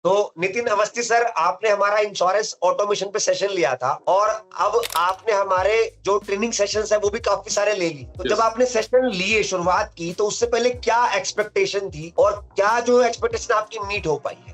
तो नितिन अवस्थी सर, आपने हमारा इंश्योरेंस ऑटोमेशन पे सेशन लिया था और अब आपने हमारे जो ट्रेनिंग सेशंस है वो भी काफी सारे ले ली। तो जब आपने सेशन लिए, शुरुआत की, तो उससे पहले क्या एक्सपेक्टेशन थी और क्या जो एक्सपेक्टेशन आपकी मीट हो पाई है?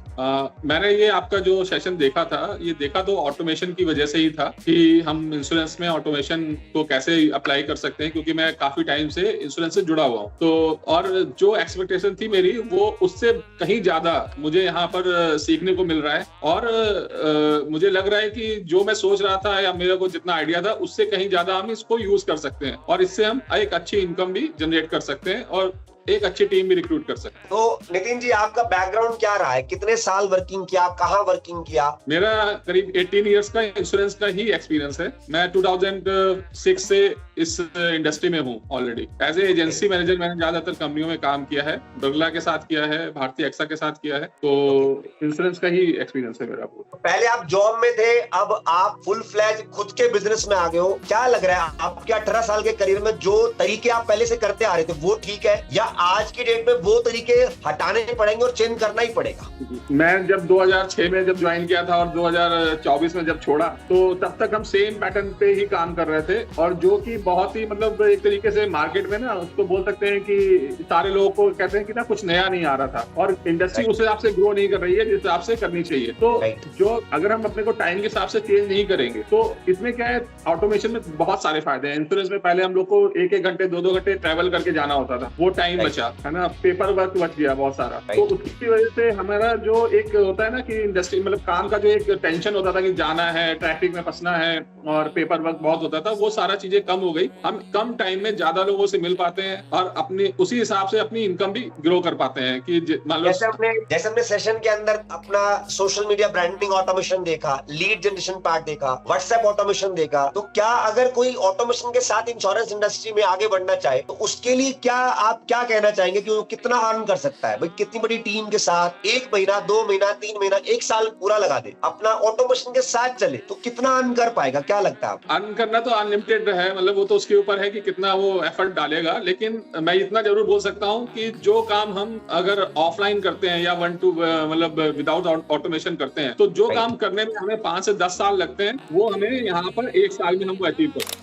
मैंने ये आपका जो सेशन देखा था, ये देखा तो ऑटोमेशन की वजह से ही था कि हम इंश्योरेंस में ऑटोमेशन को कैसे अप्लाई कर सकते हैं, क्योंकि मैं काफी टाइम से इंश्योरेंस से जुड़ा हुआ हूँ। तो और जो एक्सपेक्टेशन थी मेरी, वो उससे कहीं ज्यादा मुझे यहाँ पर सीखने को मिल रहा है। और मुझे लग रहा है कि जो मैं सोच रहा था या मेरे को जितना आइडिया था, उससे कहीं ज्यादा हम इसको यूज कर सकते हैं और इससे हम एक अच्छी इनकम भी जनरेट कर सकते हैं और एक अच्छी टीम भी रिक्रूट कर सकते हैं। तो नितिन जी, आपका बैकग्राउंड क्या रहा है? कितने साल वर्किंग किया, कहाँ वर्किंग किया? मेरा करीब 18 इयर्स का इंश्योरेंस का ही एक्सपीरियंस है। मैं 2006 से इस इंडस्ट्री में हूँ already. As a agency manager मैंने ज्यादातर कंपनियों में काम किया है, बिरला के साथ किया है, भारतीय एक्सा के साथ किया है। तो इंश्योरेंस का ही एक्सपीरियंस है मेरा। पहले आप जॉब में थे, अब आप फुल फ्लैज खुद के बिजनेस में आ गए हो। क्या लग रहा है आपके 18 साल के करियर में जो तरीके आप पहले से करते आ रहे थे वो ठीक है, या आज की डेट में वो तरीके हटाने पड़ेंगे और चेंज करना ही पड़ेगा? मैं जब 2006 में जब ज्वाइन किया था और 2024 में जब छोड़ा, तो तब तक हम सेम पैटर्न पे ही काम कर रहे थे, और जो कि बहुत ही मतलब एक तरीके से मार्केट में ना उसको बोल सकते हैं कि सारे लोगों को कहते हैं कि ना कुछ नया नहीं आ रहा था और इंडस्ट्री उस हिसाब से ग्रो नहीं कर रही है जिस हिसाब से करनी चाहिए। तो जो अगर हम अपने को टाइम के हिसाब से चेंज नहीं करेंगे, तो इसमें क्या है, ऑटोमेशन में बहुत सारे फायदे हैं। इंश्योरेंस में पहले हम लोग को 1-1 घंटे 2-2 घंटे ट्रैवल करके जाना होता था, वो टाइम बचा है ना, पेपर वर्क बच गया बहुत सारा। तो उसकी वजह से हमारा जो एक होता है ना कि इंडस्ट्री मतलब काम का जो एक टेंशन होता था कि जाना है, ट्रैफिक में फंसना है और पेपर वर्क बहुत होता था, वो सारा चीजें कम हो गई। हम कम टाइम में ज्यादा लोगों से मिल पाते हैं और अपनी उसी हिसाब से अपनी इनकम भी ग्रो कर पाते हैं। कि मान लो जैसे हमने सेशन के अंदर अपना सोशल मीडिया ब्रांडिंग ऑटोमेशन देखा, लीड जनरेशन पार्ट देखा, व्हाट्सएप ऑटोमेशन देखा, तो क्या अगर कोई ऑटोमेशन के साथ इंश्योरेंस इंडस्ट्री में आगे बढ़ना चाहे तो उसके लिए क्या आप क्या कहना चाहेंगे कि वो कितना अर्न कर सकता है? भाई, कितनी बड़ी टीम के साथ 1 महीना, 2 महीना, 3 महीना, 1 साल पूरा लगा दे, अपना ऑटोमेशन के साथ चले, तो कितना अर्न कर पाएगा? क्या लगता है आपको? अर्न करना तो अनलिमिटेड है, मतलब वो तो उसके ऊपर है कि कितना वो एफर्ट डालेगा। लेकिन मैं इतना जरूर बोल सकता हूँ कि जो काम हम अगर ऑफलाइन करते हैं या 1 to मतलब विदाउट ऑटोमेशन करते हैं, तो जो काम करने में हमें 5 से 10 साल लगते हैं, वो हमें यहाँ पर 1 साल में हम अचीव करते हैं।